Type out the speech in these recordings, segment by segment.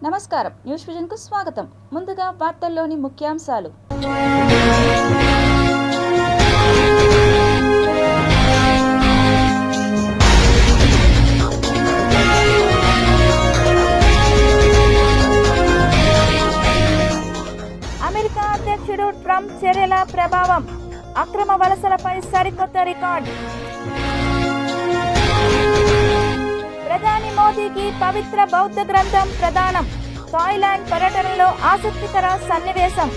నమస్కారం, news vision కు స్వాగతం. ముందుగా వార్తల్లోని ముఖ్యాంశాలు. అమెరికా అధ్యక్షుడు ట్రంప్ చర్యల ప్రభావం, అక్రమ వలసలపై సరికొత్త రికార్డ్. ప్రధాని మోదీకి పవిత్ర బౌద్ధ గ్రంథం ప్రదానం, థాయిలాండ్ పర్యటనలో ఆసక్తికర సన్నివేశం.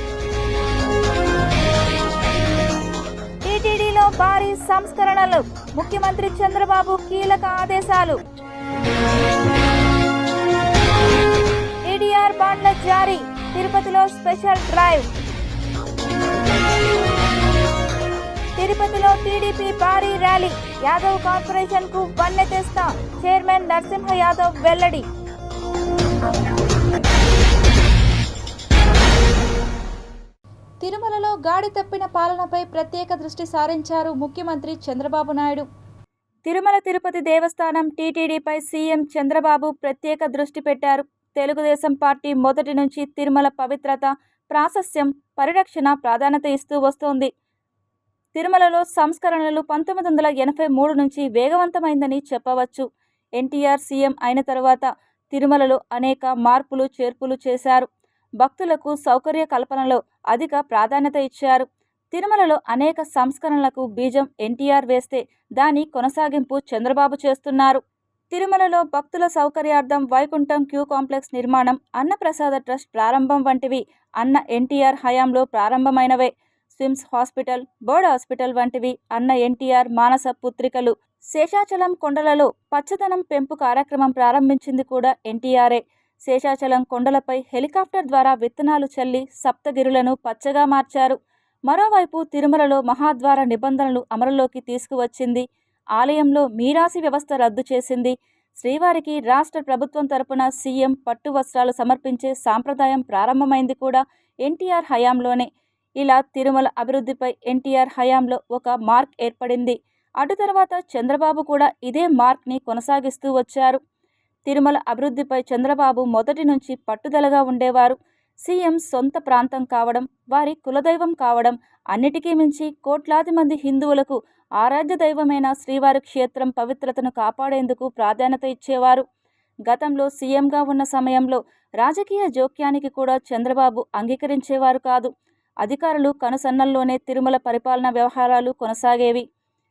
టీటీడీలో భారీ సంస్కరణలు, ముఖ్యమంత్రి చంద్రబాబు కీలక ఆదేశాలు. టీడీఆర్ బాండ్ల జారీ, తిరుపతిలో స్పెషల్ డ్రైవ్. తిరుపతిలో టీడీపీ భారీ ర్యాలీ, యాదవ్ కార్పొరేషన్ కు వన్నె తెస్తా, చైర్మన్ నరసింహ యాదవ్ వెల్లడి. తిరుమలలో గాడి తప్పిన పాలనపై ప్రత్యేక దృష్టి సారించారు ముఖ్యమంత్రి చంద్రబాబు నాయుడు. తిరుమల తిరుపతి దేవస్థానం టీటీడీపై సీఎం చంద్రబాబు ప్రత్యేక దృష్టి పెట్టారు. తెలుగుదేశం పార్టీ మొదటి నుంచి తిరుమల పవిత్రత, ప్రాశస్త్యం, పరిరక్షణ ప్రాధాన్యత ఇస్తూ వస్తోంది. తిరుమలలో సంస్కరణలు 1983 నుంచి వేగవంతమైందని చెప్పవచ్చు. ఎన్టీఆర్ సీఎం అయిన తరువాత తిరుమలలో అనేక మార్పులు చేర్పులు చేశారు. భక్తులకు సౌకర్య కల్పనలో అధిక ప్రాధాన్యత ఇచ్చారు. తిరుమలలో అనేక సంస్కరణలకు బీజం ఎన్టీఆర్ వేస్తే దాని కొనసాగింపు చంద్రబాబు చేస్తున్నారు. తిరుమలలో భక్తుల సౌకర్యార్థం వైకుంఠం క్యూ కాంప్లెక్స్ నిర్మాణం, అన్నప్రసాద ట్రస్ట్ ప్రారంభం వంటివి అన్న ఎన్టీఆర్ హయాంలో ప్రారంభమైనవే. స్విమ్స్ హాస్పిటల్, బర్డ్ హాస్పిటల్ వంటివి అన్న ఎన్టీఆర్ మానస పుత్రికలు. శేషాచలం కొండలలో పచ్చదనం పెంపు కార్యక్రమం ప్రారంభించింది కూడా ఎన్టీఆరే. శేషాచలం కొండలపై హెలికాప్టర్ ద్వారా విత్తనాలు చల్లి సప్తగిరులను పచ్చగా మార్చారు. మరోవైపు తిరుమలలో మహాద్వార నిబంధనలు అమలులోకి తీసుకువచ్చింది. ఆలయంలో మీరాసి వ్యవస్థ రద్దు చేసింది. శ్రీవారికి రాష్ట్ర ప్రభుత్వం తరపున సీఎం పట్టు వస్త్రాలు సమర్పించే సాంప్రదాయం ప్రారంభమైంది కూడా ఎన్టీఆర్ హయాంలోనే. ఇలా తిరుమల అభివృద్ధిపై ఎన్టీఆర్ హయాంలో ఒక మార్క్ ఏర్పడింది. అటు తర్వాత చంద్రబాబు కూడా ఇదే మార్క్ని కొనసాగిస్తూ వచ్చారు. తిరుమల అభివృద్ధిపై చంద్రబాబు మొదటి నుంచి పట్టుదలగా ఉండేవారు. సీఎం సొంత ప్రాంతం కావడం, వారి కులదైవం కావడం, అన్నిటికీ మించి కోట్లాది మంది హిందువులకు ఆరాధ్య దైవమైన శ్రీవారి క్షేత్రం పవిత్రతను కాపాడేందుకు ప్రాధాన్యత ఇచ్చేవారు. గతంలో సీఎంగా ఉన్న సమయంలో రాజకీయ జోక్యానికి కూడా చంద్రబాబు అంగీకరించేవారు కాదు. అధికారులు కనుసన్నల్లోనే తిరుమల పరిపాలనా వ్యవహారాలు కొనసాగేవి.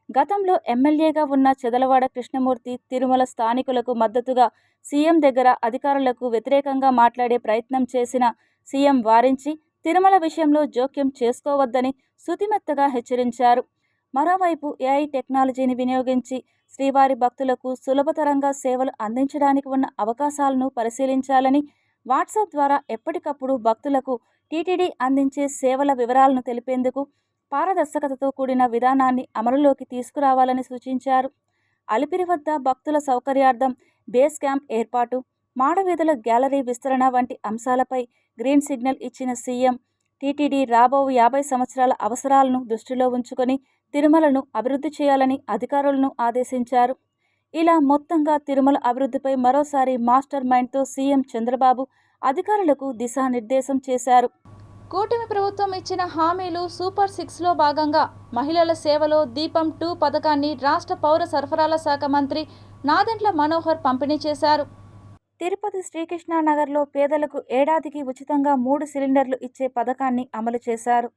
గతంలో ఎమ్మెల్యేగా ఉన్న చెదలవాడ కృష్ణమూర్తి తిరుమల స్థానికులకు మద్దతుగా సీఎం దగ్గర అధికారులకు వ్యతిరేకంగా మాట్లాడే ప్రయత్నం చేసిన సీఎం వారించి తిరుమల విషయంలో జోక్యం చేసుకోవద్దని శుతిమెత్తగా హెచ్చరించారు. మరోవైపు ఏఐ టెక్నాలజీని వినియోగించి శ్రీవారి భక్తులకు సులభతరంగా సేవలు అందించడానికి ఉన్న అవకాశాలను పరిశీలించాలని, వాట్సాప్ ద్వారా ఎప్పటికప్పుడు భక్తులకు టీటీడీ అందించే సేవల వివరాలను తెలిపేందుకు పారదర్శకతతో కూడిన విధానాన్ని అమలులోకి తీసుకురావాలని సూచించారు. అలిపిరి వద్ద భక్తుల సౌకర్యార్థం బేస్ క్యాంప్ ఏర్పాటు, మాడవీధుల గ్యాలరీ విస్తరణ వంటి అంశాలపై గ్రీన్ సిగ్నల్ ఇచ్చిన సీఎం టీటీడీ రాబో 50 సంవత్సరాల అవసరాలను దృష్టిలో ఉంచుకొని తిరుమలను అభివృద్ధి చేయాలని అధికారులను ఆదేశించారు. ఇలా మొత్తంగా తిరుమల అభివృద్ధిపై మరోసారి మాస్టర్ మైండ్తో సీఎం చంద్రబాబు అధికారులకు దిశానిర్దేశం చేశారు. కూటమి ప్రభుత్వం ఇచ్చిన హామీలు సూపర్ 6లో భాగంగా మహిళల సేవలో దీపం 2 పథకాన్ని రాష్ట్ర పౌర సరఫరాల శాఖ మంత్రి నాదెండ్ల మనోహర్ పంపిణీ చేశారు. తిరుపతి శ్రీకృష్ణానగర్లో పేదలకు ఏడాదికి ఉచితంగా 3 సిలిండర్లు ఇచ్చే పథకాన్ని అమలు చేశారు.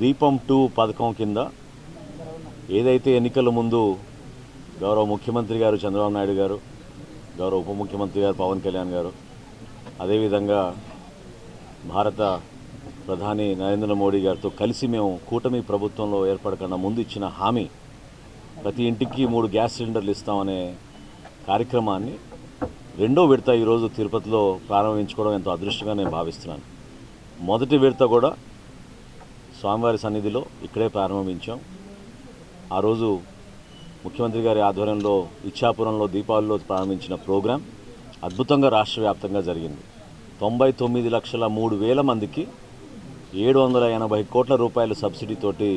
దీపం 2 పథకం కింద ఏదైతే ఎన్నికల ముందు గౌరవ ముఖ్యమంత్రి గారు చంద్రబాబు నాయుడు గారు, గౌరవ ఉప ముఖ్యమంత్రి గారు పవన్ కళ్యాణ్ గారు, అదేవిధంగా భారత ప్రధాని నరేంద్ర మోడీ గారితో కలిసి మేము కూటమి ప్రభుత్వంలో ఏర్పడకుండా ముందు ఇచ్చిన హామీ ప్రతి ఇంటికి 3 గ్యాస్ సిలిండర్లు ఇస్తామనే కార్యక్రమాన్ని రెండో విడత ఈరోజు తిరుపతిలో ప్రారంభించుకోవడం ఎంతో అదృష్టంగా నేను భావిస్తున్నాను. మొదటి విడత కూడా స్వామివారి సన్నిధిలో ఇక్కడే ప్రారంభించాం. ఆ రోజు ముఖ్యమంత్రి గారి ఆధ్వర్యంలో ఇచ్చాపురంలో దీపావళిలో ప్రారంభించిన ప్రోగ్రాం అద్భుతంగా రాష్ట్ర వ్యాప్తంగా జరిగింది. 99,03,000 మందికి 780 కోట్ల రూపాయల సబ్సిడీతోటి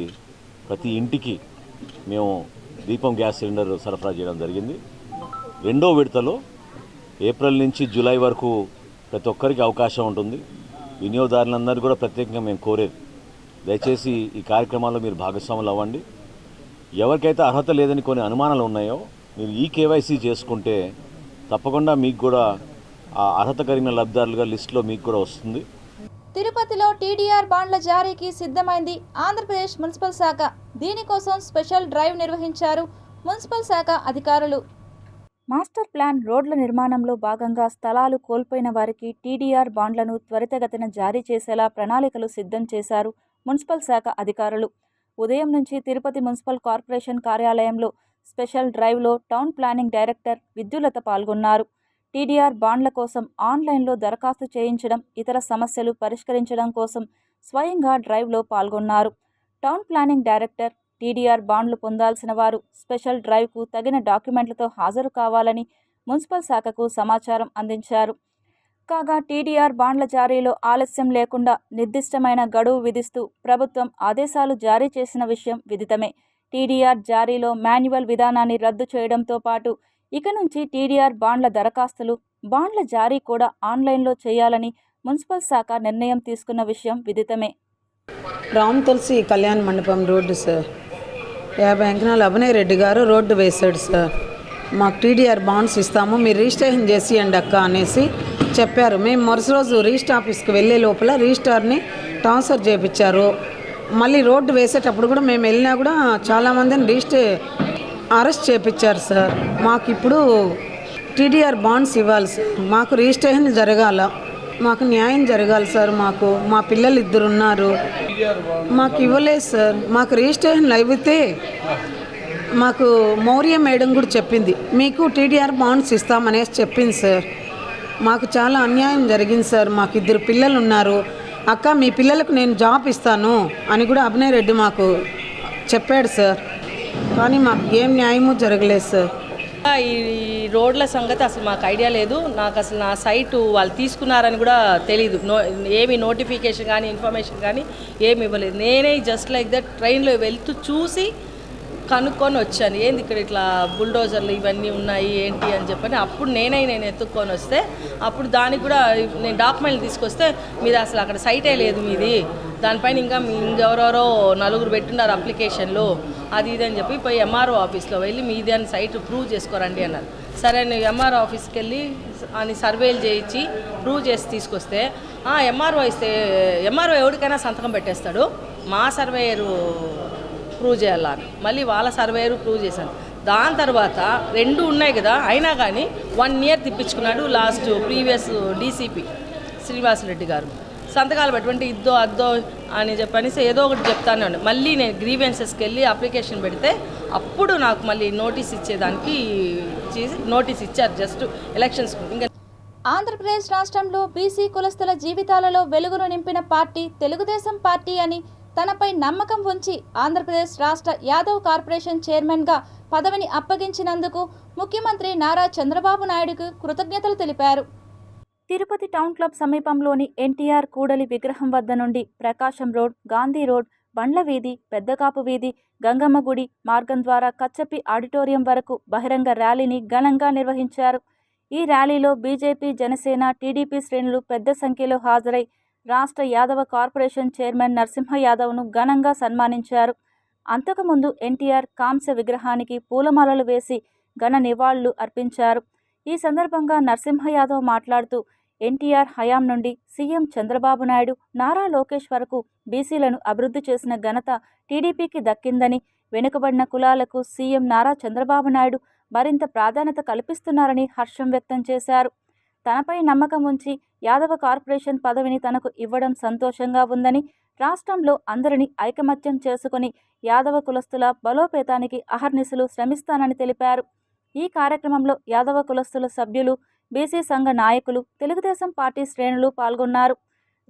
ప్రతి ఇంటికి మేము దీపం గ్యాస్ సిలిండర్ సరఫరా చేయడం జరిగింది. రెండో విడతలో ఏప్రిల్ నుంచి జూలై వరకు ప్రతి ఒక్కరికి అవకాశం ఉంటుంది. వినియోగదారులందరూ కూడా ప్రత్యేకంగా మేము కోరేది, దయచేసి ఈ కార్యక్రమాల్లో మీరు భాగస్వాములు అవ్వండి. ఎవరికైతే అర్హత లేదని కొన్ని అనుమానాలు ఉన్నాయో మీరు ఈ కేవైసీ చేసుకుంటే తప్పకుండా మీకు కూడా ఆ అర్హత కలిగిన లబ్ధిదారులుగా లిస్టులో మీకు కూడా వస్తుంది. తిరుపతిలో టీడీఆర్ బాండ్ల జారీకి సిద్ధమైంది ఆంధ్రప్రదేశ్ మున్సిపల్ శాఖ. దీనికోసం స్పెషల్ డ్రైవ్ నిర్వహించారు మున్సిపల్ శాఖ అధికారులు. మాస్టర్ ప్లాన్ రోడ్ల నిర్మాణంలో భాగంగా స్థలాలు కోల్పోయిన వారికి టీడీఆర్ బాండ్లను త్వరితగతిన జారీ చేసేలా ప్రణాళికలు సిద్ధం చేశారు మున్సిపల్ శాఖ అధికారులు. ఉదయం నుంచి తిరుపతి మున్సిపల్ కార్పొరేషన్ కార్యాలయంలో స్పెషల్ డ్రైవ్లో టౌన్ ప్లానింగ్ డైరెక్టర్ విద్యులత పాల్గొన్నారు. టీడీఆర్ బాండ్ల కోసం ఆన్లైన్లో దరఖాస్తు చేయించడం, ఇతర సమస్యలు పరిష్కరించడం కోసం స్వయంగా డ్రైవ్లో పాల్గొన్నారు. టౌన్ ప్లానింగ్ డైరెక్టర్ టీడీఆర్ బాండ్లు పొందాల్సిన వారు స్పెషల్ డ్రైవ్కు తగిన డాక్యుమెంట్లతో హాజరు కావాలని మున్సిపల్ శాఖకు సమాచారం అందించారు. కాగా టీడీఆర్ బాండ్ల జారీలో ఆలస్యం లేకుండా నిర్దిష్టమైన గడువు విధిస్తూ ప్రభుత్వం ఆదేశాలు జారీ చేసిన విషయం విదితమే. టీడీఆర్ జారీలో మాన్యువల్ విధానాన్ని రద్దు చేయడంతో పాటు ఇక నుంచి టీడీఆర్ బాండ్ల దరఖాస్తులు, బాండ్ల జారీ కూడా ఆన్లైన్లో చేయాలని మున్సిపల్ శాఖ నిర్ణయం తీసుకున్న విషయం విదితమే. రామ్ తులసి కళ్యాణ మండపం రోడ్డు సార్, 50 అంకణాలు అభినయ్ రెడ్డి గారు రోడ్డు వేశాడు సార్. మాకు టీడీఆర్ బాండ్స్ ఇస్తాము, మీరు రిజిస్ట్రేషన్ చేసియండి అక్క అనేసి చెప్పారు. మేము మరుసటి రోజు రిజిస్టర్ ఆఫీస్కి వెళ్ళే లోపల రిజిస్టార్ని ట్రాన్స్ఫర్ చేయించారు. మళ్ళీ రోడ్డు వేసేటప్పుడు కూడా మేము వెళ్ళినా కూడా చాలామందిని అరెస్ట్ చేయించారు సార్. మాకు ఇప్పుడు టీడీఆర్ బాండ్స్ ఇవ్వాలి సార్. మాకు రిజిస్ట్రేషన్ జరగాల, మాకు న్యాయం జరగాలి సార్. మాకు మా పిల్లలు 2 ఉన్నారు, మాకు ఇవ్వలేదు సార్. మాకు రిజిస్ట్రేషన్ అయిపోతే మాకు మౌర్య మేడం కూడా చెప్పింది, మీకు టీడీఆర్ బాండ్స్ ఇస్తామనేసి చెప్పింది సార్. మాకు చాలా అన్యాయం జరిగింది సార్. మాకు 2 పిల్లలు ఉన్నారు. అక్క మీ పిల్లలకు నేను జాబ్ ఇస్తాను అని కూడా అభినయ్ రెడ్డి మాకు చెప్పాడు సార్. కానీ మాకు ఏం న్యాయము జరగలేదు సార్. ఈ రోడ్ల సంగతి అసలు మాకు ఐడియా లేదు. నాకు అసలు నా సైటు వాళ్ళు తీసుకున్నారని కూడా తెలీదు. ఏమి నోటిఫికేషన్ కానీ ఇన్ఫర్మేషన్ కానీ ఏమి ఇవ్వలేదు. నేనే జస్ట్ లైక్ దట్ ట్రైన్లో వెళ్తూ చూసి కనుక్కొని వచ్చాను, ఏంది ఇక్కడ ఇట్లా బుల్డోజర్లు ఇవన్నీ ఉన్నాయి ఏంటి అని చెప్పని. అప్పుడు నేను ఎత్తుక్కొని వస్తే అప్పుడు దానికి కూడా నేను డాక్యుమెంట్లు తీసుకొస్తే మీది అసలు అక్కడ సైటే లేదు మీది, దానిపైన ఇంకెవరెవరో 4 పెట్టున్నారు అప్లికేషన్లు అది ఇది అని చెప్పి పోయి ఎంఆర్ఓ ఆఫీస్లో వెళ్ళి మీది అని సైట్ ప్రూవ్ చేసుకోరండి అన్నారు. సరే నేను ఎంఆర్ఓ ఆఫీస్కి వెళ్ళి అని సర్వేలు చేయించి ప్రూవ్ చేసి తీసుకొస్తే ఎంఆర్ఓ ఇస్తే ఎంఆర్ఓ ఎవరికైనా సంతకం పెట్టేస్తాడు, మా సర్వేయరు ప్రూవ్ చేయాలని మళ్ళీ వాళ్ళ సర్వేయరు ప్రూవ్ చేశాను. దాని తర్వాత 2 ఉన్నాయి కదా, అయినా కానీ 1 ఇయర్ తిప్పించుకున్నాడు. లాస్ట్ ప్రీవియస్ డీసీపీ శ్రీనివాసరెడ్డి గారు సంతకాలు పెట్టుకుంటే ఇద్దో అద్దో అని చెప్పనేసి ఏదో ఒకటి చెప్తానే ఉండే. మళ్ళీ నేను గ్రీవెన్సెస్కి వెళ్ళి అప్లికేషన్ పెడితే అప్పుడు నాకు మళ్ళీ నోటీస్ ఇచ్చేదానికి నోటీస్ ఇచ్చారు జస్ట్ ఎలక్షన్స్. ఇంకా ఆంధ్రప్రదేశ్ రాష్ట్రంలో బీసీ కులస్తుల జీవితాలలో వెలుగును నింపిన పార్టీ తెలుగుదేశం పార్టీ అని తనపై నమ్మకం ఉంచి ఆంధ్రప్రదేశ్ రాష్ట్ర యాదవ్ కార్పొరేషన్ చైర్మన్గా పదవిని అప్పగించినందుకు ముఖ్యమంత్రి నారా చంద్రబాబు నాయుడుకు కృతజ్ఞతలు తెలిపారు. తిరుపతి టౌన్ క్లబ్ సమీపంలోని ఎన్టీఆర్ కూడలి విగ్రహం వద్ద నుండి ప్రకాశం రోడ్, గాంధీ రోడ్, బండ్ల వీధి, పెద్దకాపు వీధి, గంగమ్మ గుడి మార్గం ద్వారా కచ్చపి ఆడిటోరియం వరకు బహిరంగ ర్యాలీని ఘనంగా నిర్వహించారు. ఈ ర్యాలీలో బీజేపీ, జనసేన, టీడీపీ శ్రేణులు పెద్ద సంఖ్యలో హాజరై రాష్ట్ర యాదవ కార్పొరేషన్ చైర్మన్ నరసింహ యాదవ్ను ఘనంగా సన్మానించారు. అంతకుముందు ఎన్టీఆర్ కాంస్య విగ్రహానికి పూలమాలలు వేసి ఘన నివాళులు అర్పించారు. ఈ సందర్భంగా నరసింహ యాదవ్ మాట్లాడుతూ ఎన్టీఆర్ హయాం నుండి సీఎం చంద్రబాబు నాయుడు, నారా లోకేష్ వరకు బీసీలను అభివృద్ధి చేసిన ఘనత టీడీపీకి దక్కిందని, వెనుకబడిన కులాలకు సీఎం నారా చంద్రబాబు నాయుడు మరింత ప్రాధాన్యత కల్పిస్తున్నారని హర్షం వ్యక్తం చేశారు. తనపై నమ్మకం ఉంచి యాదవ కార్పొరేషన్ పదవిని తనకు ఇవ్వడం సంతోషంగా ఉందని, రాష్ట్రంలో అందరినీ ఐకమత్యం చేసుకుని యాదవ కులస్తుల బలోపేతానికి అహర్నిశలు శ్రమిస్తానని తెలిపారు. ఈ కార్యక్రమంలో యాదవ కులస్తుల సభ్యులు, బీసీ సంఘ నాయకులు, తెలుగుదేశం పార్టీ శ్రేణులు పాల్గొన్నారు.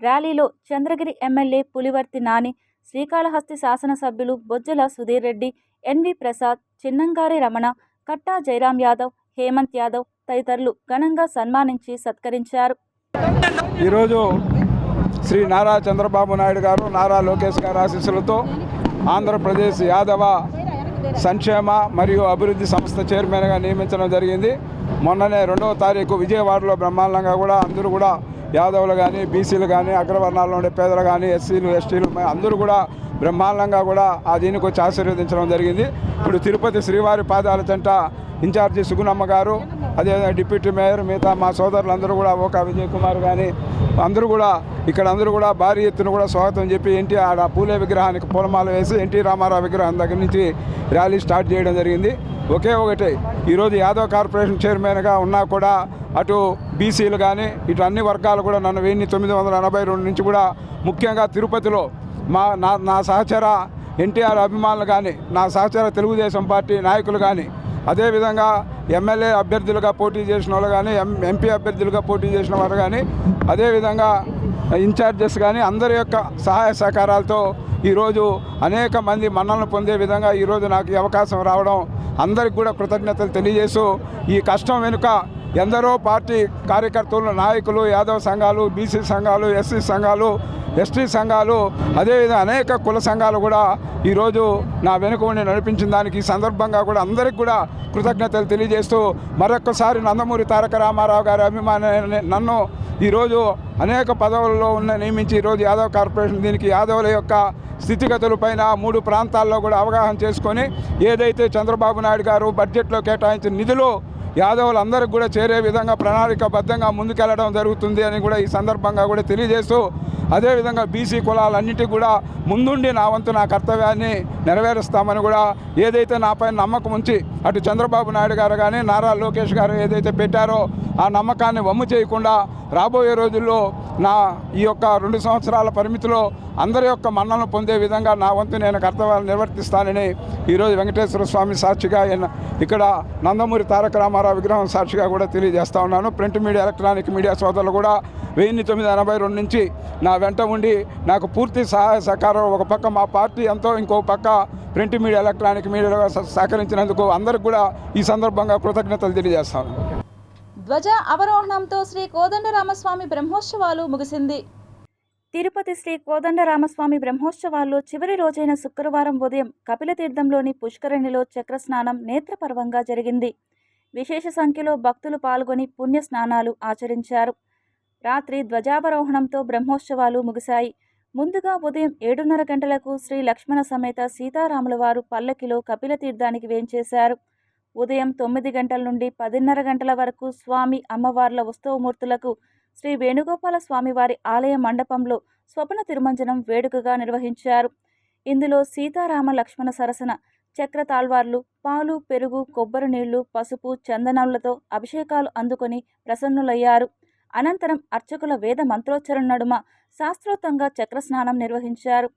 ర్యాలీలో చంద్రగిరి ఎమ్మెల్యే పులివర్తి నాని, శ్రీకాళహస్తి శాసనసభ్యులు బొజ్జల సుధీర్ రెడ్డి, ఎన్వి ప్రసాద్, చిన్నంగారి రమణ, కట్టా జయరాం యాదవ్, హేమంత్ యాదవ్ తదితరులు ఘనంగా సన్మానించి సత్కరించారు. ఈరోజు శ్రీ నారా చంద్రబాబు నాయుడు గారు, నారా లోకేష్ గారి ఆశీస్సులతో ఆంధ్రప్రదేశ్ యాదవ సంక్షేమ మరియు అభివృద్ధి సంస్థ చైర్మన్గా నియమించడం జరిగింది. మొన్ననే 2వ తారీఖు విజయవాడలో బ్రహ్మాండంగా కూడా అందరూ కూడా యాదవులు కానీ, బీసీలు కానీ, అగ్రవర్ణాల్లో ఉండే పేదలు కానీ, ఎస్సీలు, ఎస్టీలు అందరూ కూడా బ్రహ్మాండంగా కూడా ఆ దీనికి వచ్చి ఆశీర్వదించడం జరిగింది. ఇప్పుడు తిరుపతి శ్రీవారి పాదాల చెంట ఇన్ఛార్జి సుగుణమ్మ గారు, అదేవిధంగా డిప్యూటీ మేయర్, మిగతా మా సోదరులందరూ కూడా ఓకా విజయ్ కుమార్ కానీ అందరూ కూడా ఇక్కడ అందరూ కూడా భారీ ఎత్తున కూడా స్వాగతం చెప్పి ఎన్టీఆర్ పూలే విగ్రహానికి పూలమాల వేసి ఎన్టీ రామారావు విగ్రహం దగ్గర నుంచి ర్యాలీ స్టార్ట్ చేయడం జరిగింది. ఒకే ఒకటి, ఈరోజు యాదవ్ కార్పొరేషన్ చైర్మన్గా ఉన్నా కూడా అటు బీసీలు కానీ ఇటు అన్ని వర్గాలు కూడా నన్ను 1982 నుంచి కూడా ముఖ్యంగా తిరుపతిలో నా సహచర ఎన్టీఆర్ అభిమానులు కానీ, నా సహచర తెలుగుదేశం పార్టీ నాయకులు కానీ, అదేవిధంగా ఎమ్మెల్యే అభ్యర్థులుగా పోటీ చేసిన వాళ్ళు కానీ, ఎంపీ అభ్యర్థులుగా పోటీ చేసిన వారు కానీ, అదేవిధంగా ఇన్ఛార్జెస్ కానీ అందరి యొక్క సహాయ సహకారాలతో ఈరోజు అనేక మంది మన్నలను పొందే విధంగా ఈరోజు నాకు ఈ అవకాశం రావడం అందరికి కూడా కృతజ్ఞతలు తెలియజేస్తూ, ఈ కష్టం వెనుక ఎందరో పార్టీ కార్యకర్తలు, నాయకులు, యాదవ్ సంఘాలు, బీసీ సంఘాలు, ఎస్సీ సంఘాలు, ఎస్టీ సంఘాలు, అదేవిధంగా అనేక కుల సంఘాలు కూడా ఈరోజు నా వెనుక ఉండి నడిపించిన దానికి ఈ సందర్భంగా కూడా అందరికి కూడా కృతజ్ఞతలు తెలియజేస్తూ, మరొక్కసారి నందమూరి తారక రామారావు గారి అభిమాని నన్ను ఈరోజు అనేక పదవుల్లో నియమించి ఈరోజు యాదవ్ కార్పొరేషన్ దీనికి యాదవుల యొక్క స్థితిగతులపైన 3 ప్రాంతాల్లో కూడా అవగాహన చేసుకొని ఏదైతే చంద్రబాబు నాయుడు గారు బడ్జెట్లో కేటాయించిన నిధులు యాదవులందరికీ కూడా చేరే విధంగా ప్రణాళికాబద్ధంగా ముందుకెళ్లడం జరుగుతుంది అని కూడా ఈ సందర్భంగా కూడా తెలియజేస్తూ, అదేవిధంగా బీసీ కులాలన్నింటికి కూడా ముందుండి నా వంతు నా కర్తవ్యాన్ని నెరవేరుస్తామని కూడా ఏదైతే నాపై నమ్మకం ఉంచి అటు చంద్రబాబు నాయుడు గారు కానీ నారా లోకేష్ గారు ఏదైతే పెట్టారో ఆ నమ్మకాన్ని వమ్ము చేయకుండా రాబోయే రోజుల్లో నా ఈ యొక్క 2 సంవత్సరాల పరిమితిలో అందరి యొక్క మన్నలను పొందే విధంగా నా వంతు నేను కర్తవ్యాలు నిర్వర్తిస్తానని ఈరోజు వెంకటేశ్వర స్వామి సాక్షిగా ఇక్కడ నందమూరి తారక రామారావు విగ్రహం సాక్షిగా కూడా తెలియజేస్తా ఉన్నాను. ప్రింట్ మీడియా, ఎలక్ట్రానిక్ మీడియా సోదరులు కూడా 1982 నుంచి నా వెంట ఉండి నాకు పూర్తి సహాయ సహకారం, ఒక పక్క మా పార్టీ ఎంతో, ఇంకో పక్క ప్రింట్ మీడియా, ఎలక్ట్రానిక్ మీడియాలో సహకరించినందుకు అందరికి కూడా ఈ సందర్భంగా కృతజ్ఞతలు తెలియజేస్తాను. ధ్వజ అవరోహణంతో శ్రీ కోదండరామస్వామి బ్రహ్మోత్సవాలు ముగిసింది. తిరుపతి శ్రీ కోదండరామస్వామి బ్రహ్మోత్సవాల్లో చివరి రోజైన శుక్రవారం ఉదయం కపిలతీర్థంలోని పుష్కరిణిలో చక్రస్నానం నేత్రపర్వంగా జరిగింది. విశేష సంఖ్యలో భక్తులు పాల్గొని పుణ్య స్నానాలు ఆచరించారు. రాత్రి ధ్వజావరోహణంతో బ్రహ్మోత్సవాలు ముగిశాయి. ముందుగా ఉదయం 7:30 గంటలకు శ్రీ లక్ష్మణ సమేత సీతారాముల వారు పల్లకిలో కపిలతీర్థానికి వేంచేశారు. ఉదయం 9 గంటల నుండి 10:30 గంటల వరకు స్వామి అమ్మవార్ల ఉత్సవమూర్తులకు శ్రీ వేణుగోపాల స్వామివారి ఆలయ మండపంలో స్వప్న తిరుమంజనం వేడుకగా నిర్వహించారు. ఇందులో సీతారామ లక్ష్మణ సరసన చక్ర తాళ్వార్లు, పాలు, పెరుగు, కొబ్బరి నీళ్లు, పసుపు, చందనములతో అభిషేకాలు అందుకొని ప్రసన్నులయ్యారు. అనంతరం అర్చకుల వేద మంత్రోచ్చరణ నడుమ శాస్త్రోక్తంగా చక్రస్నానం నిర్వహించారు.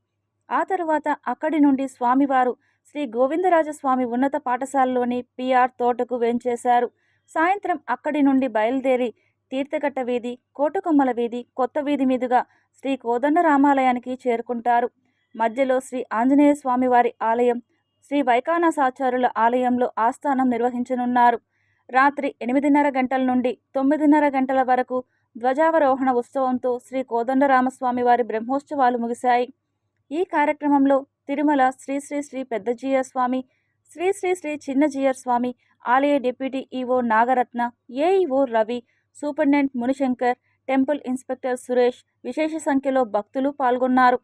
ఆ తరువాత అక్కడి నుండి స్వామివారు శ్రీ గోవిందరాజస్వామి ఉన్నత పాఠశాలలోని పిఆర్ తోటకు వేంచేశారు. సాయంత్రం అక్కడి నుండి బయలుదేరి తీర్థకట్ట వీధి, కోటకొమ్మల వీధి, కొత్త వీధి మీదుగా శ్రీ కోదండరామాలయానికి చేరుకుంటారు. మధ్యలో శ్రీ ఆంజనేయ స్వామివారి ఆలయం, శ్రీ వైకానసాచార్యుల ఆలయంలో ఆస్థానం నిర్వహించనున్నారు. రాత్రి 8:30 గంటల నుండి 9:30 గంటల వరకు ధ్వజావరోహణ ఉత్సవంతో శ్రీ కోదండరామస్వామి వారి బ్రహ్మోత్సవాలు ముగిశాయి. ఈ కార్యక్రమంలో తిరుమల శ్రీ శ్రీ శ్రీ పెద్దజీయర్ స్వామి, శ్రీ శ్రీ శ్రీ చిన్నజీయర్ స్వామి ఆలయ deputy EO Nagaratna, AEO Ravi, superintendent Munishankar, temple inspector Suresh, విశేష సంఖ్యలో భక్తులు పాల్గొన్నారు.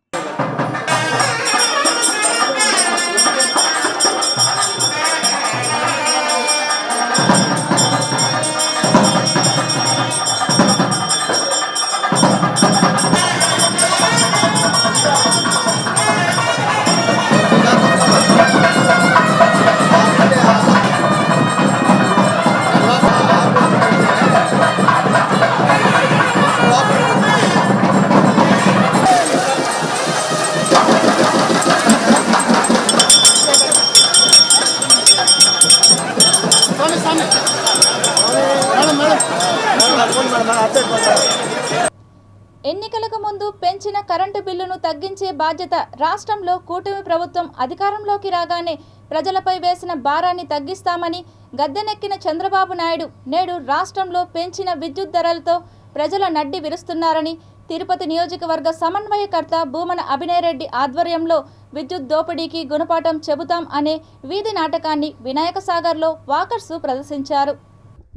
ఎన్నికలకు ముందు పెంచిన కరెంటు బిల్లును తగ్గించే బాధ్యత రాష్ట్రంలో కూటమి ప్రభుత్వం అధికారంలోకి రాగానే ప్రజలపై వేసిన భారాన్ని తగ్గిస్తామని గద్దెనెక్కిన చంద్రబాబు నాయుడు నేడు రాష్ట్రంలో పెంచిన విద్యుత్ ధరలతో ప్రజల నడ్డి విరుస్తున్నారని తిరుపతి నియోజకవర్గ సమన్వయకర్త భూమన అభినయ్ రెడ్డి ఆధ్వర్యంలో విద్యుత్ దోపిడీకి గుణపాఠం చెబుతాం అనే వీధి నాటకాన్ని వినాయక సాగర్లో వాకర్సు ప్రదర్శించారు.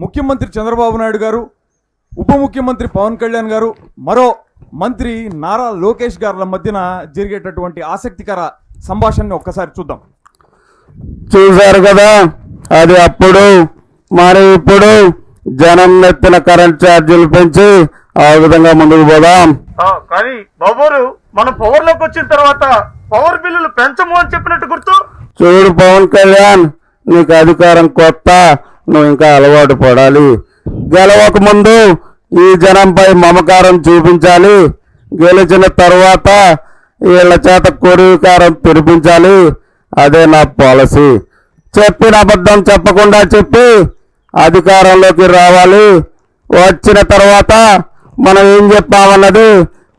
ముఖ్యమంత్రి చంద్రబాబు నాయుడు గారు ఉప ముఖ్యమంత్రి పవన్ కళ్యాణ్ గారు మరో మంత్రి నారా లోకేష్ గారుల మధ్యన జరిగేటటువంటి ఆసక్తికర సంభాషణని ఒక్కసారి చూద్దాం. చూశారు కదా, అది అప్పుడు మరి ఇప్పుడు జనం నెత్తిన కరెంట్ ఛార్జీలు పెంచి ఆ విధంగా ముందుకు పోదాం. కానీ బాబోరు మనం పవర్ లోకి వచ్చిన తర్వాత పవర్ బిల్లులు పెంచము అని చెప్పినట్టు గుర్తు. చూడు పవన్ కళ్యాణ్, నీకు అధికారం కొత్త, నువ్వు ఇంకా అలవాటు పడాలి. గెలవక ముందు ఈ జనంపై మమకారం చూపించాలి, గెలిచిన తర్వాత వీళ్ళ చేత కొరివికారం తెరిపించాలి. అదే నా పాలసీ. చెప్పిన అబద్ధం చెప్పకుండా చెప్పి అధికారంలోకి రావాలి. వచ్చిన తర్వాత మనం ఏం చెప్పామన్నది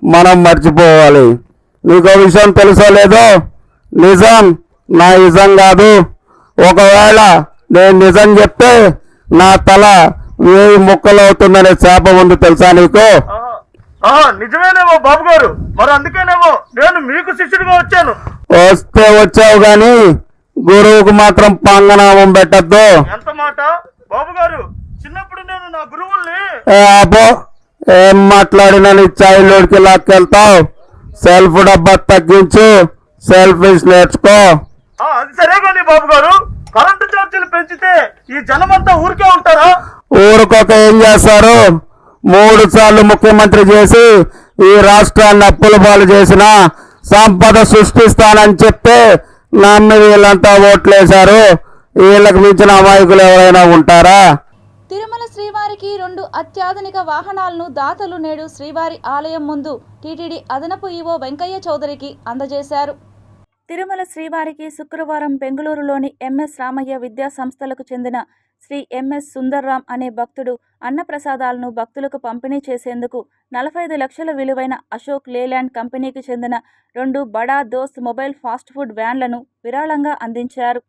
మనం మర్చిపోవాలి. నీకో విషయం తెలుసో లేదో, నిజం నా ఇజం కాదు. ఒకవేళ నేను నిజం చెప్తే నా తల 1000 ముక్కలు అవుతుందనే శాపం ఉంది, తెలుసా నీకు? నిజమేనేమో బాబు గారు, మరి అందుకేనేమో నేను మీకు శిష్యుడిగా వచ్చాను. వస్తే వచ్చావు గాని గురువుకు మాత్రం పంగనామం పెట్టద్దు. ఎంత మాట బాబు గారు, చిన్నప్పుడు నేను నా గురువుల్ని. అబ్బో, ఏం మాట్లాడినా నీ చైల్డ్హుడ్కి లాక్కెళ్తావు. సెల్ఫ్ డబ్బా తగ్గించు, సెల్ఫిష్ నేర్చుకో. అది సరే కానీ బాబు గారు, కరెంటు ఛార్జీలు పెంచితే ఈ జనమంతా ఊరికే ఉంటారా? ఊరికొక ఏం చేస్తారు? 3 సార్లు ముఖ్యమంత్రి చేసి ఈ రాష్ట్రాన్ని అప్పుల పాలు చేసిన సంపద సృష్టిస్తానని చెప్తే నమ్మి వీళ్ళంతా ఓట్లేశారు. వీళ్ళకి మించిన అమాయకులు ఎవరైనా ఉంటారా? తిరుమల శ్రీవారికి 2 అత్యాధునిక వాహనాలను దాతలు నేడు శ్రీవారి ఆలయం ముందు టీటీడీ అదనపు ఈవో వెంకయ్య చౌదరికి అందజేశారు. తిరుమల శ్రీవారికి శుక్రవారం బెంగళూరులోని ఎంఎస్ రామయ్య విద్యా సంస్థలకు చెందిన శ్రీ ఎంఎస్ సుందర్రామ్ అనే భక్తుడు అన్నప్రసాదాలను భక్తులకు పంపిణీ చేసేందుకు 45 లక్షల విలువైన అశోక్ లేలాండ్ కంపెనీకి చెందిన 2 బడా దోస్త్ మొబైల్ ఫాస్ట్ ఫుడ్ వ్యాన్లను విరాళంగా అందించారు.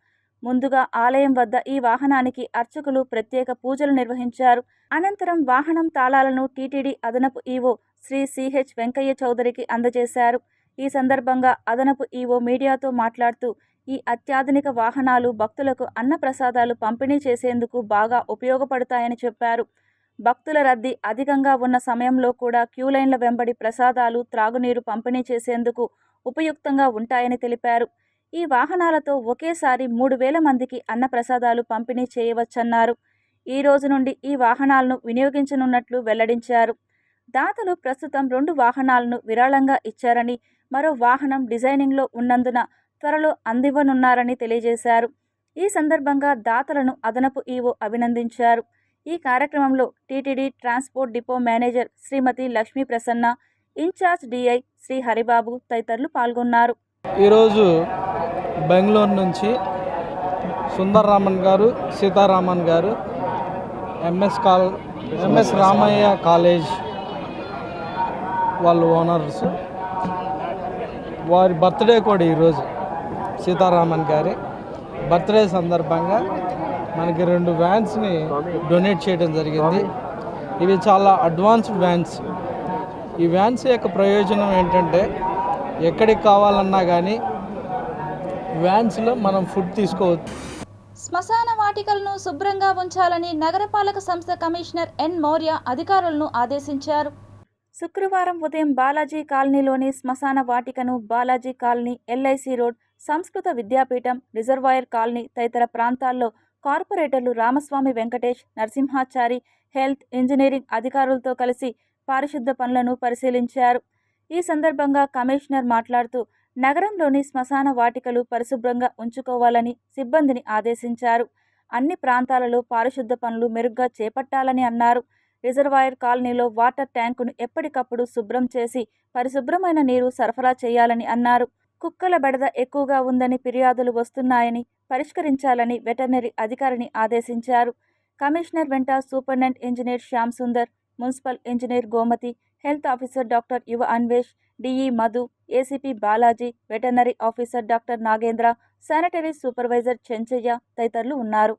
ముందుగా ఆలయం వద్ద ఈ వాహనానికి అర్చకులు ప్రత్యేక పూజలు నిర్వహించారు. అనంతరం వాహనం తాళాలను టీటీడీ అదనపు ఈవో శ్రీ సిహెచ్ వెంకయ్య చౌదరికి అందజేశారు. ఈ సందర్భంగా అదనపు ఈవో మీడియాతో మాట్లాడుతూ, ఈ అత్యాధునిక వాహనాలు భక్తులకు అన్నప్రసాదాలు పంపిణీ చేసేందుకు బాగా ఉపయోగపడతాయని చెప్పారు. భక్తుల రద్దీ అధికంగా ఉన్న సమయంలో కూడా క్యూలైన్ల వెంబడి ప్రసాదాలు, త్రాగునీరు పంపిణీ చేసేందుకు ఉపయుక్తంగా ఉంటాయని తెలిపారు. ఈ వాహనాలతో ఒకేసారి 3000 మందికి అన్నప్రసాదాలు పంపిణీ చేయవచ్చన్నారు. ఈ రోజు నుండి ఈ వాహనాలను వినియోగించనున్నట్లు వెల్లడించారు. దాతలు ప్రస్తుతం 2 వాహనాలను విరాళంగా ఇచ్చారని, మరో వాహనం డిజైనింగ్లో ఉన్నందున త్వరలో అందివ్వనున్నారని తెలియజేశారు. ఈ సందర్భంగా దాతలను అదనపు ఈవో అభినందించారు. ఈ కార్యక్రమంలో టీటీడీ ట్రాన్స్పోర్ట్ డిపో మేనేజర్ శ్రీమతి లక్ష్మీ ప్రసన్న, ఇన్ఛార్జ్ డిఐ శ్రీ హరిబాబు తదితరులు పాల్గొన్నారు. ఈరోజు బెంగళూరు నుంచి సుందర్రామన్ గారు, సీతారామన్ గారు ఎంఎస్ రామయ్య కాలేజ్ వాళ్ళు ఓనర్స్, వారి బర్త్డే కూడా ఈరోజు సీతారామన్ గారి బర్త్డే సందర్భంగా మనకి 2 వ్యాన్స్ని డొనేట్ చేయడం జరిగింది. ఇవి చాలా అడ్వాన్స్డ్ వ్యాన్స్. ఈ వ్యాన్స్ యొక్క ప్రయోజనం ఏంటంటే, ఎక్కడికి కావాలన్నా కానీ వ్యాన్స్లో మనం ఫుడ్ తీసుకోవచ్చు. శ్మశాన వాటికలను శుభ్రంగా ఉంచాలని నగరపాలక సంస్థ కమిషనర్ ఎన్ మౌర్య అధికారులను ఆదేశించారు. శుక్రవారం ఉదయం బాలాజీ కాలనీలోని శ్మశాన వాటికను బాలాజీ కాలనీ, ఎల్ఐసి రోడ్, సంస్కృత విద్యాపీఠం, రిజర్వాయర్ కాలనీ తదితర ప్రాంతాల్లో కార్పొరేటర్లు రామస్వామి వెంకటేష్, నరసింహాచారి, హెల్త్, ఇంజనీరింగ్ అధికారులతో కలిసి పారిశుద్ధ పనులను పరిశీలించారు. ఈ సందర్భంగా కమిషనర్ మాట్లాడుతూ, నగరంలోని శ్మశాన వాటికలు పరిశుభ్రంగా ఉంచుకోవాలని సిబ్బందిని ఆదేశించారు. అన్ని ప్రాంతాలలో పారిశుద్ధ పనులు మెరుగ్గా చేపట్టాలని అన్నారు. రిజర్వాయర్ కాలనీలో వాటర్ ట్యాంకును ఎప్పటికప్పుడు శుభ్రం చేసి పరిశుభ్రమైన నీరు సరఫరా చేయాలని అన్నారు. కుక్కల బెడద ఎక్కువగా ఉందని ఫిర్యాదులు వస్తున్నాయని పరిష్కరించాలని వెటర్నరీ అధికారిని ఆదేశించారు. కమిషనర్ వెంట superintendent engineer Shyam Sundar, municipal engineer Gomathi, health officer doctor Yuva Anvesh, DE Madhu, ACP Balaji, veterinary officer doctor Nagendra, sanitary supervisor Chenchaiah తదితరులు ఉన్నారు.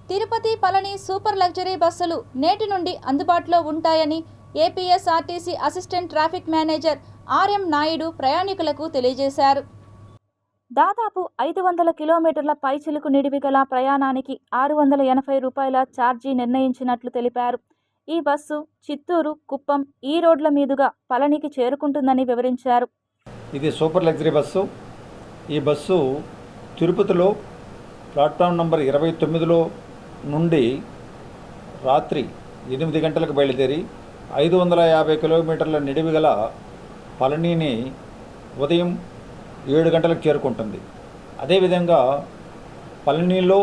తిరుపతి, పళని సూపర్ లగ్జరీ బస్సులు నేటి నుండి అందుబాటులో ఉంటాయని APSRTC assistant traffic manager RM Naidu ప్రయాణికులకు తెలియజేశారు. దాదాపు 500 కిలోమీటర్ల పైచిలుకు నిడివి గల ప్రయాణానికి 680 రూపాయల ఛార్జీ నిర్ణయించినట్లు తెలిపారు. ఈ బస్సు చిత్తూరు, కుప్పం ఈ రోడ్ల మీదుగా పళనికి చేరుకుంటుందని వివరించారు. ఇది సూపర్ లగ్జరీ బస్సు. ఈ బస్సు తిరుపతిలో ప్లాట్ఫామ్ నంబర్ 29లో నుండి రాత్రి 8 గంటలకు బయలుదేరి 550 కిలోమీటర్ల నిడివి గల పళనిని ఉదయం 7 గంటలకు చేరుకుంటుంది. అదేవిధంగా పళనిలో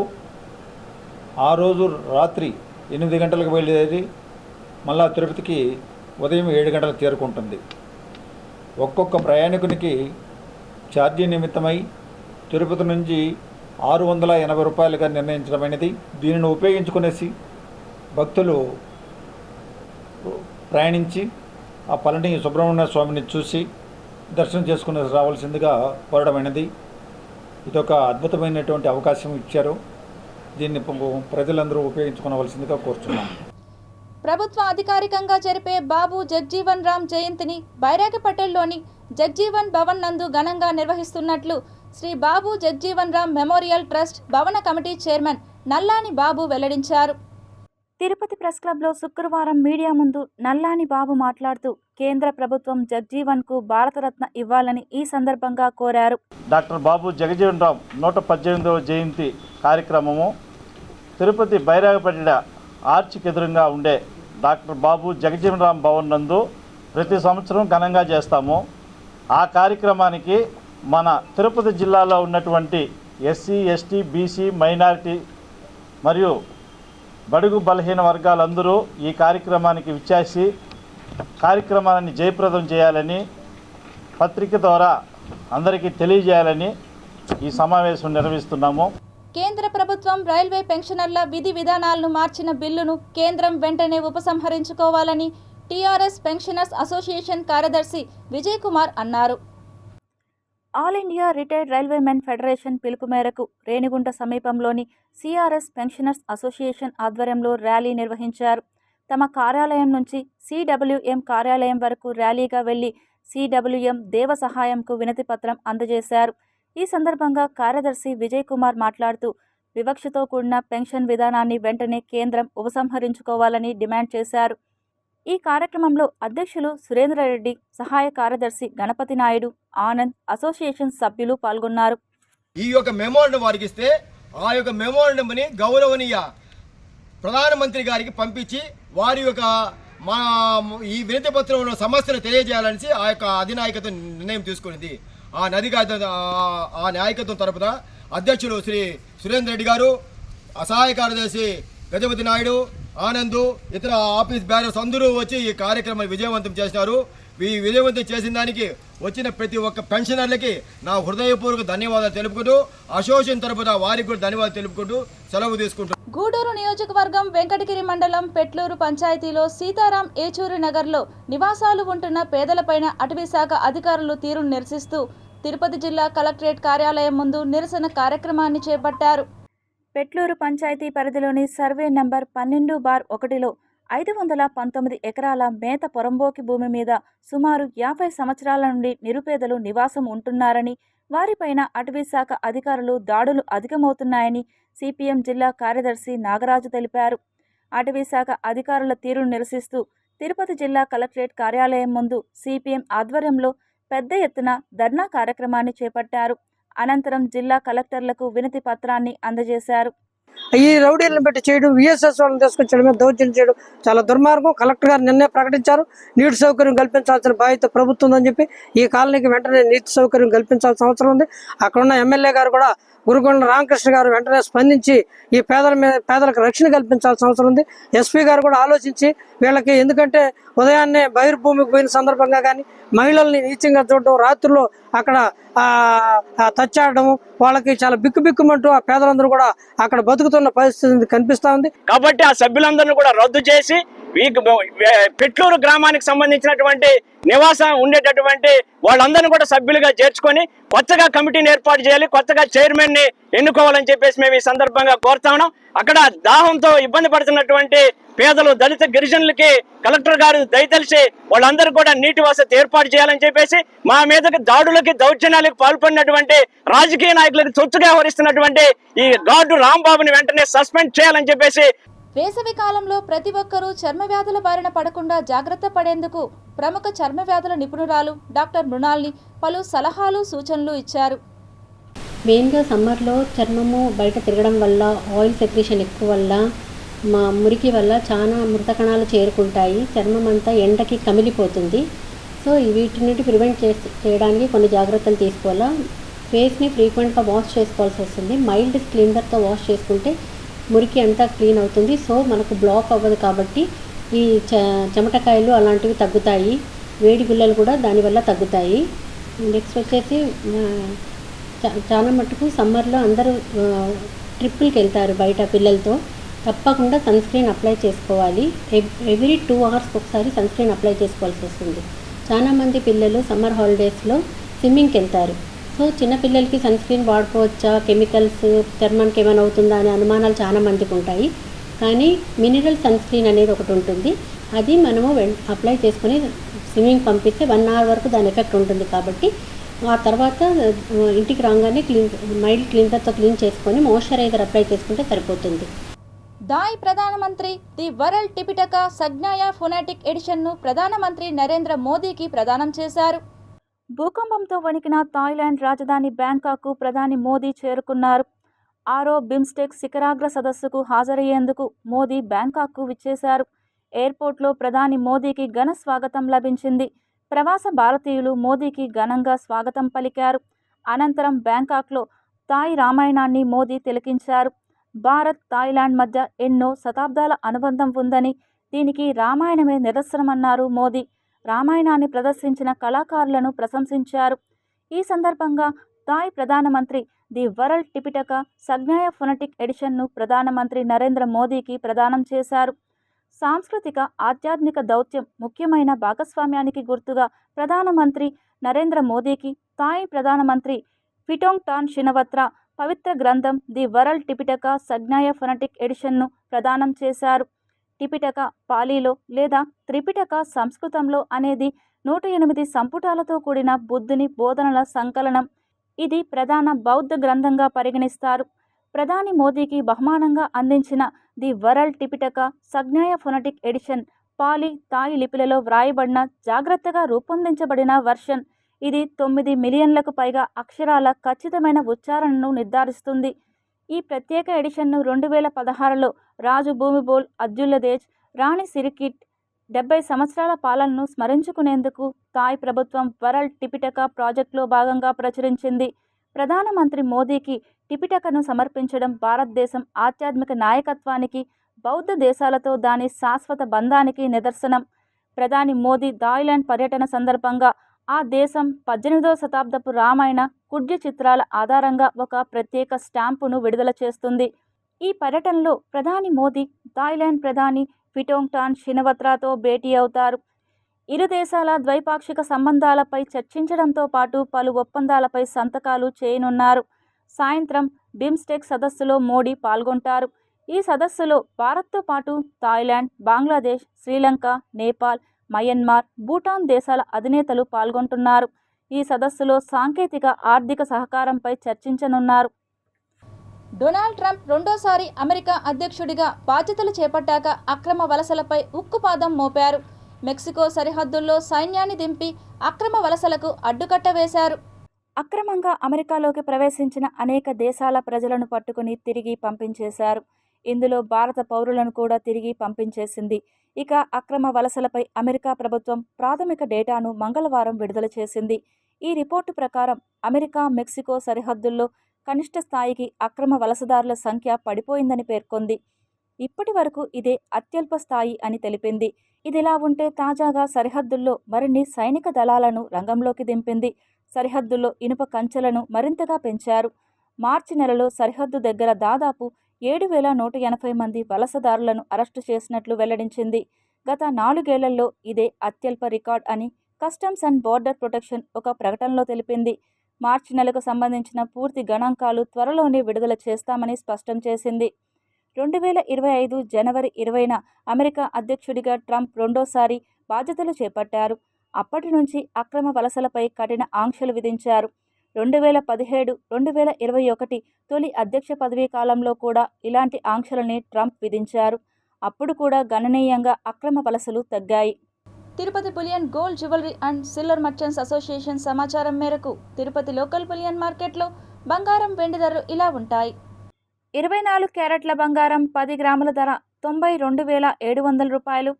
ఆ రోజు రాత్రి 8 గంటలకు బయలుదేరి మళ్ళా తిరుపతికి ఉదయం 7 గంటలకు చేరుకుంటుంది. ఒక్కొక్క ప్రయాణికునికి ఛార్జీ నిమిత్తమై తిరుపతి నుంచి 680 రూపాయలుగా నిర్ణయించడమైనది. దీనిని ఉపయోగించుకునేసి భక్తులు ప్రయాణించి ఆ పళని సుబ్రహ్మణ్య స్వామిని చూసి దర్శనం చేసుకుని రావాల్సిందిగా కోరడమైనది. ఇదొక అద్భుతమైనటువంటి అవకాశం ఇచ్చారు. దీన్ని ప్రజలందరూ ఉపయోగించుకోవలసిందిగా కోరుతున్నాం. ప్రభుత్వ అధికారికంగా జరిపే బాబు జగ్జీవన్ రామ్ జయంతిని బైరాగిపట్టెల్లోని జగ్జీవన్ భవన్ నందు ఘనంగా నిర్వహిస్తున్నట్లు శ్రీ బాబు జగ్జీవన్ రామ్ మెమోరియల్ ట్రస్ట్ భవన కమిటీ చైర్మన్ నల్లాని బాబు వెల్లడించారు. తిరుపతి ప్రెస్ క్లబ్లో శుక్రవారం మీడియా ముందు నల్లాని బాబు మాట్లాడుతూ కేంద్ర ప్రభుత్వం జగ్జీవన్కు భారతరత్న ఇవ్వాలని ఈ సందర్భంగా కోరారు. డాక్టర్ బాబు జగజీవన్ రామ్ 118వ జయంతి కార్యక్రమము తిరుపతి బైరాగపేట ఆర్చికి ఎదురుగా ఉండే డాక్టర్ బాబు జగజీవన్ రామ్ భవన్ నందు ప్రతి సంవత్సరం ఘనంగా చేస్తాము. ఆ కార్యక్రమానికి మన తిరుపతి జిల్లాలో ఉన్నటువంటి ఎస్సీ, ఎస్టీ, బీసీ, మైనారిటీ మరియు బడుగు బలహీన వర్గాలందరూ ఈ కార్యక్రమానికి విచ్చేసి కార్యక్రమాన్ని జయప్రదం చేయాలని పత్రిక ద్వారా అందరికీ తెలియజేయాలని ఈ సమావేశం నిర్వహిస్తున్నాము. కేంద్ర ప్రభుత్వం రైల్వే పెన్షనర్ల విధి విధానాలను మార్చిన బిల్లును కేంద్రం వెంటనే ఉపసంహరించుకోవాలని టీఆర్ఎస్ పెన్షనర్స్ అసోసియేషన్ కార్యదర్శి విజయ్ కుమార్ అన్నారు. All India retired railwaymen federation పిలుపు మేరకు రేణిగుంట సమీపంలోని సిఆర్ఎస్ పెన్షనర్స్ అసోసియేషన్ ఆధ్వర్యంలో ర్యాలీ నిర్వహించారు. తమ కార్యాలయం నుంచి సిడబ్ల్యూఎం కార్యాలయం వరకు ర్యాలీగా వెళ్లి సిడబ్ల్యూఎం దేవ సహాయంకు వినతి పత్రం అందజేశారు. ఈ సందర్భంగా కార్యదర్శి విజయ్ కుమార్ మాట్లాడుతూ వివక్షతో కూడిన పెన్షన్ విధానాన్ని వెంటనే కేంద్రం ఉపసంహరించుకోవాలని డిమాండ్ చేశారు. ఈ కార్యక్రమంలో అధ్యక్షులు సురేంద్రరెడ్డి, సహాయ కార్యదర్శి గణపతి నాయుడు, ఆనంద్, అసోసియేషన్ సభ్యులు పాల్గొన్నారు. ఈ యొక్క మెమోరాండం వారికి ఇస్తే ఆ యొక్క మెమోరాండంని గౌరవనీయ ప్రధానమంత్రి గారికి పంపించి వారి యొక్క మా ఈ వినతి పత్రంలో సమస్యను తెలియజేయాలని ఆ యొక్క అధినాయకత్వం నిర్ణయం తీసుకున్నది. ఆ నాయకత్వం తరపున అధ్యక్షులు శ్రీ సురేంద్ర రెడ్డి గారు, సహాయ కార్యదర్శి గజపతి నాయుడు, ఆనంద్, ఇతర ఆఫీస్ బ్యారర్స్ అందరూ వచ్చి ఈ కార్యక్రమాన్ని విజయవంతం చేసినారు. ఈ విజయవంతం చేసిన దానికి వచ్చిన ప్రతి ఒక్క పెన్షనర్లకి నా హృదయపూర్వక ధన్యవాదాలు తెలుపుకుంటూ అసోసియేషన్ తరపున వారికి కూడా ధన్యవాదాలు తెలుపుకుంటూ సెలవు తీసుకుంటూ గూడూరు నియోజకవర్గం వెంకటగిరి మండలం పెట్లూరు పంచాయతీలో సీతారాం ఏచూరి నగర్లో నివాసాలు ఉంటున్న పేదలపైన అటవీశాఖ అధికారులు తీరును నిరసిస్తూ తిరుపతి జిల్లా కలెక్టరేట్ కార్యాలయం ముందు నిరసన కార్యక్రమాన్ని చేపట్టారు. పెట్లూరు పంచాయతీ పరిధిలోని సర్వే నంబర్ 12/1లో 519 ఎకరాల మేత పొరంబోకి భూమి మీద సుమారు 50 సంవత్సరాల నుండి నిరుపేదలు నివాసం ఉంటున్నారని, వారిపైన అటవీశాఖ అధికారులు దాడులు అధికమవుతున్నాయని సిపిఎం జిల్లా కార్యదర్శి నాగరాజు తెలిపారు. అటవీశాఖ అధికారుల తీరును నిరసిస్తూ తిరుపతి జిల్లా కలెక్టరేట్ కార్యాలయం ముందు సిపిఎం ఆధ్వర్యంలో పెద్ద ఎత్తున ధర్నా కార్యక్రమాన్ని చేపట్టారు. అనంతరం జిల్లా కలెక్టర్లకు వినతి పత్రాన్ని అందజేశారు. ఈ రౌడీలను పెట్టి చేయడం, విఎస్ఎస్ వాళ్ళని తీసుకొచ్చడమే దౌర్జన్యం చేయడం చాలా దుర్మార్గం. కలెక్టర్ గారు నిన్నే ప్రకటించారు నీటి సౌకర్యం కల్పించాల్సిన బాధ్యత ప్రభుత్వం ఉందని చెప్పి ఈ కాలనీకి వెంటనే నీటి సౌకర్యం కల్పించాల్సిన అవసరం ఉంది. అక్కడున్న ఎమ్మెల్యే గారు కూడా గురుగొండ రామకృష్ణ గారు వెంటనే స్పందించి ఈ పేదలకు రక్షణ కల్పించాల్సిన అవసరం ఉంది. ఎస్పీ గారు కూడా ఆలోచించి వీళ్ళకి, ఎందుకంటే ఉదయాన్నే బహిర్భూమికి పోయిన సందర్భంగా కానీ మహిళల్ని నీచంగా చూడడం, రాత్రుల్లో అక్కడ తచ్చాడడం, వాళ్ళకి చాలా బిక్కుబిక్కుమంటూ ఆ పేదలందరూ కూడా అక్కడ బతుకుతున్న పరిస్థితి కనిపిస్తా ఉంది. కాబట్టి ఆ సభ్యులందరినీ కూడా రద్దు చేసి పెట్లూరు గ్రామానికి సంబంధించినటువంటి నివాసం ఉండేటటువంటి వాళ్ళందరినీ కూడా సభ్యులుగా చేర్చుకొని కొత్తగా కమిటీని ఏర్పాటు చేయాలి, కొత్తగా చైర్మన్ ని ఎన్నుకోవాలని చెప్పేసి మేము ఈ సందర్భంగా కోరుతా ఉన్నాం. అక్కడ దాహంతో ఇబ్బంది పడుతున్నటువంటి పేదలు, దళిత గిరిజనులకి కలెక్టర్ గారు దయతలిసి వాళ్ళందరూ కూడా నీటి వసతి ఏర్పాటు చేయాలని చెప్పేసి, మా మీదకి దాడులకి దౌర్జన్యాలకు పాల్పడినటువంటి రాజకీయ నాయకులకు తొత్తుగా వ్యవహరిస్తున్నటువంటి ఈ గార్డు రాంబాబుని వెంటనే సస్పెండ్ చేయాలని చెప్పేసి వేసవి కాలంలో ప్రతి ఒక్కరూ చర్మ వ్యాధుల బారిన పడకుండా జాగ్రత్త పడేందుకు ప్రముఖ చర్మ వ్యాధుల నిపుణురాలు డాక్టర్ మృణాల్ని పలు సలహాలు సూచనలు ఇచ్చారు. మెయిన్గా సమ్మర్లో చర్మము బయట తిరగడం వల్ల, ఆయిల్ సెక్రీషన్ ఎక్కువ వల్ల, మురికి వల్ల చాలా మృత కణాలు చేరుకుంటాయి. చర్మం అంతా ఎండకి కమిలిపోతుంది. సో వీటిని ప్రివెంట్ చేయడానికి కొన్ని జాగ్రత్తలు తీసుకోవాలా. ఫేస్ని ఫ్రీక్వెంట్గా వాష్ చేసుకోవాల్సి వస్తుంది. మైల్డ్ క్లీనర్తో వాష్ చేసుకుంటే మురికి అంతా క్లీన్ అవుతుంది. సో మనకు బ్లాక్ అవ్వదు కాబట్టి ఈ చెమటకాయలు అలాంటివి తగ్గుతాయి. వేడి గుల్లలు కూడా దానివల్ల తగ్గుతాయి. నెక్స్ట్ వచ్చేసి చాలా మటుకు సమ్మర్లో అందరూ ట్రిప్పులకి వెళ్తారు బయట పిల్లలతో. తప్పకుండా సన్ స్క్రీన్ అప్లై చేసుకోవాలి. ఎవ్రీ 2 అవర్స్కి ఒకసారి సన్ స్క్రీన్ అప్లై చేసుకోవాల్సి వస్తుంది. చాలామంది పిల్లలు సమ్మర్ హాలిడేస్లో స్విమ్మింగ్కి వెళ్తారు. సో చిన్నపిల్లలకి సన్ స్క్రీన్ వాడుకోవచ్చా, కెమికల్స్ చర్మానికి ఏమైనా అవుతుందా అనే అనుమానాలు చాలా మందికి ఉంటాయి. కానీ మినరల్ సన్ స్క్రీన్ అనేది ఒకటి ఉంటుంది. అది మనము అప్లై చేసుకుని స్విమ్మింగ్ పంపిస్తే 1 అవర్ వరకు దాని ఎఫెక్ట్ ఉంటుంది. కాబట్టి ఆ తర్వాత ఇంటికి రాగానే మైల్డ్ క్లీనర్తో క్లీన్ చేసుకొని మాయిశ్చరైజర్ అప్లై చేసుకుంటే సరిపోతుంది. దాయ్ ప్రధానమంత్రి ది వరల్డ్ టిపిటకా సజ్ఞాయ ఫొనాటిక్ ఎడిషన్ను ప్రధానమంత్రి నరేంద్ర మోదీకి ప్రదానం చేశారు. భూకంపంతో వణికిన థాయిలాండ్ రాజధాని బ్యాంకాక్కు ప్రధాని మోదీ చేరుకున్నారు. 6వ బిమ్స్టెక్ శిఖరాగ్ర సదస్సుకు హాజరయ్యేందుకు మోదీ బ్యాంకాక్కు విచ్చేశారు. ఎయిర్పోర్ట్లో ప్రధాని మోదీకి ఘన స్వాగతం లభించింది. ప్రవాస భారతీయులు మోదీకి ఘనంగా స్వాగతం పలికారు. అనంతరం బ్యాంకాక్లో థాయ్ రామాయణాన్ని మోదీ తిలకించారు. భారత్, థాయిలాండ్ మధ్య ఎన్నో శతాబ్దాల అనుబంధం ఉందని, దీనికి రామాయణమే నిదర్శనమన్నారు మోదీ. రామాయణాన్ని ప్రదర్శించిన కళాకారులను ప్రశంసించారు. ఈ సందర్భంగా థాయ్ ప్రధానమంత్రి ది వరల్డ్ టిపిటకా సజ్ఞాయ ఫొనటిక్ ఎడిషన్ను ప్రధానమంత్రి నరేంద్ర మోదీకి ప్రదానం చేశారు. సాంస్కృతిక ఆధ్యాత్మిక దౌత్యం ముఖ్యమైన భాగస్వామ్యానికి గుర్తుగా ప్రధానమంత్రి నరేంద్ర మోదీకి థాయ్ ప్రధానమంత్రి ఫిటోంగ్టాన్ షినవత్రా పవిత్ర గ్రంథం ది వరల్డ్ టిపిటకా సజ్ఞాయ ఫొనటిక్ ఎడిషన్ను ప్రదానం చేశారు. టిపిటక పాలీలో లేదా త్రిపిటక సంస్కృతంలో అనేది 108 సంపుటాలతో కూడిన బుద్ధుని బోధనల సంకలనం. ఇది ప్రధాన బౌద్ధ గ్రంథంగా పరిగణిస్తారు. ప్రధాని మోదీకి బహుమానంగా అందించిన the world Tipitaka Sajjhaya phonetic edition Pali, Thai లిపిలలో వ్రాయబడిన జాగ్రత్తగా రూపొందించబడిన వర్షన్. ఇది 9 మిలియన్లకు పైగా అక్షరాల ఖచ్చితమైన ఉచ్చారణను నిర్ధారిస్తుంది. ఈ ప్రత్యేక ఎడిషన్ను 2016లో రాజు భూమిబోల్ అబ్దుల్లాదేజ్, రాణి సిరికిట్ 70 సంవత్సరాల పాలనను స్మరించుకునేందుకు థాయ్ ప్రభుత్వం వరల్డ్ టిపిటకా ప్రాజెక్టులో భాగంగా ప్రచురించింది. ప్రధానమంత్రి మోదీకి టిపిటకను సమర్పించడం భారతదేశం ఆధ్యాత్మిక నాయకత్వానికి, బౌద్ధ దేశాలతో దాని శాశ్వత బంధానికి నిదర్శనం. ప్రధాని మోదీ థాయిలాండ్ పర్యటన సందర్భంగా ఆ దేశం 18వ శతాబ్దపు రామాయణ కుడ్య చిత్రాల ఆధారంగా ఒక ప్రత్యేక స్టాంపును విడుదల చేస్తుంది. ఈ పర్యటనలో ప్రధాని మోదీ థాయిలాండ్ ప్రధాని ఫిటోంగ్టాన్ షినవత్రాతో భేటీ అవుతారు. ఇరు దేశాల ద్వైపాక్షిక సంబంధాలపై చర్చించడంతో పాటు పలు ఒప్పందాలపై సంతకాలు చేయనున్నారు. సాయంత్రం బిమ్స్టెక్ సదస్సులో మోడీ పాల్గొంటారు. ఈ సదస్సులో భారత్తో పాటు థాయిలాండ్, బంగ్లాదేశ్, శ్రీలంక, నేపాల్, మయన్మార్, భూటాన్ దేశాల అధినేతలు పాల్గొంటున్నారు. ఈ సదస్సులో సాంకేతిక, ఆర్థిక సహకారంపై చర్చించనున్నారు. డొనాల్డ్ ట్రంప్ రెండోసారి అమెరికా అధ్యక్షుడిగా బాధ్యతలు చేపట్టాక అక్రమ వలసలపై ఉక్కుపాదం మోపారు. మెక్సికో సరిహద్దుల్లో సైన్యాన్ని దింపి అక్రమ వలసలకు అడ్డుకట్ట వేశారు. అక్రమంగా అమెరికాలోకి ప్రవేశించిన అనేక దేశాల ప్రజలను పట్టుకుని తిరిగి పంపించేశారు. ఇందులో భారత పౌరులను కూడా తిరిగి పంపించేసింది. ఇక అక్రమ వలసలపై అమెరికా ప్రభుత్వం ప్రాథమిక డేటాను మంగళవారం విడుదల చేసింది. ఈ రిపోర్టు ప్రకారం అమెరికా మెక్సికో సరిహద్దుల్లో కనిష్ట స్థాయికి అక్రమ వలసదారుల సంఖ్య పడిపోయిందని పేర్కొంది. ఇప్పటి వరకు ఇదే అత్యల్ప స్థాయి అని తెలిపింది. ఇదిలా ఉంటే తాజాగా సరిహద్దుల్లో మరిన్ని సైనిక దళాలను రంగంలోకి దింపింది. సరిహద్దుల్లో ఇనుప కంచెలను మరింతగా పెంచారు. మార్చి నెలలో సరిహద్దు దగ్గర దాదాపు 7,180 మంది వలసదారులను అరెస్టు చేసినట్లు వెల్లడించింది. గత 4 ఏళ్లలో ఇదే అత్యల్ప రికార్డ్ అని కస్టమ్స్ అండ్ బోర్డర్ ప్రొటెక్షన్ ఒక ప్రకటనలో తెలిపింది. మార్చి నెలకు సంబంధించిన పూర్తి గణాంకాలు త్వరలోనే విడుదల చేస్తామని స్పష్టం చేసింది. 2025 జనవరి 20న అమెరికా అధ్యక్షుడిగా ట్రంప్ రెండోసారి బాధ్యతలు చేపట్టారు. అప్పటి నుంచి అక్రమ వలసలపై కఠిన ఆంక్షలు విధించారు. 2017, 2021 తొలి అధ్యక్ష పదవీ కాలంలో కూడా ఇలాంటి ఆంక్షలని ట్రంప్ విధించారు. అప్పుడు కూడా గణనీయంగా అక్రమ వలసలు తగ్గాయి. Tirupati bullion gold jewellery and silver merchants association సమాచారం మేరకు తిరుపతి లోకల్ బులియన్ మార్కెట్లో బంగారం వెండి ధరలు ఇలా ఉంటాయి. 24 క్యారెట్ల బంగారం 10 గ్రాముల ధర 92,700 రూపాయలు.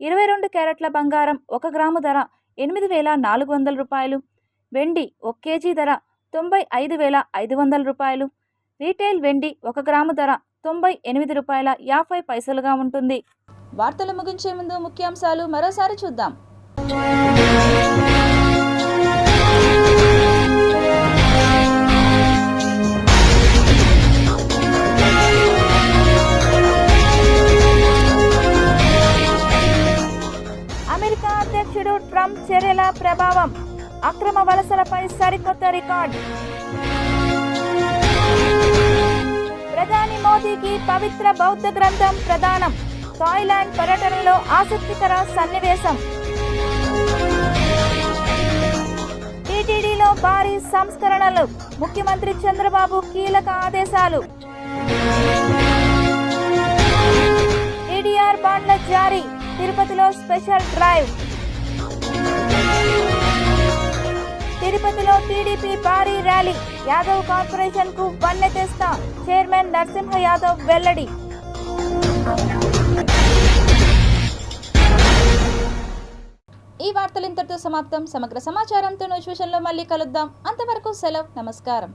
22 క్యారెట్ల బంగారం 1 గ్రాము ధర 8,400 రూపాయలు. వెండి 1 కేజీ ధర 95,500 రూపాయలు. రీటైల్ వెండి 1 గ్రాము ధర 98 రూపాయల 50 పైసలుగా ఉంటుంది. వార్తలు ముగించే ముందు ముఖ్యాంశాలు మరోసారి చూద్దాం. అమెరికా అధ్యక్షుడు ట్రంప్ చర్యల ప్రభావం, అక్రమ వలసలపై సరికొత్త రికార్డ్. ప్రధాని మోదీకి పవిత్ర బౌద్ధ గ్రంథం ప్రదానం, థాయిలాండ్ పర్యటనలో ఆసక్తికర సన్నివేశం. టీటీడీలో భారీ సంస్కరణలు, ముఖ్యమంత్రి చంద్రబాబు కీలక ఆదేశాలు. టీడీఆర్ బాండ్ల జారీ, తిరుపతిలో స్పెషల్ డ్రైవ్. తిరుపతిలో టీడీపీ భారీ ర్యాలీ, యాదవ్ కార్పొరేషన్ కు వన్నె తెస్తా, చైర్మన్ నరసింహ యాదవ్ వెల్లడి. ఈ వార్తలు ఇంతటితో సమాప్తం. సమగ్ర సమాచారంతో న్యూస్ విషన్లో మళ్ళీ కలుద్దాం. అంతవరకు సెలవు, నమస్కారం.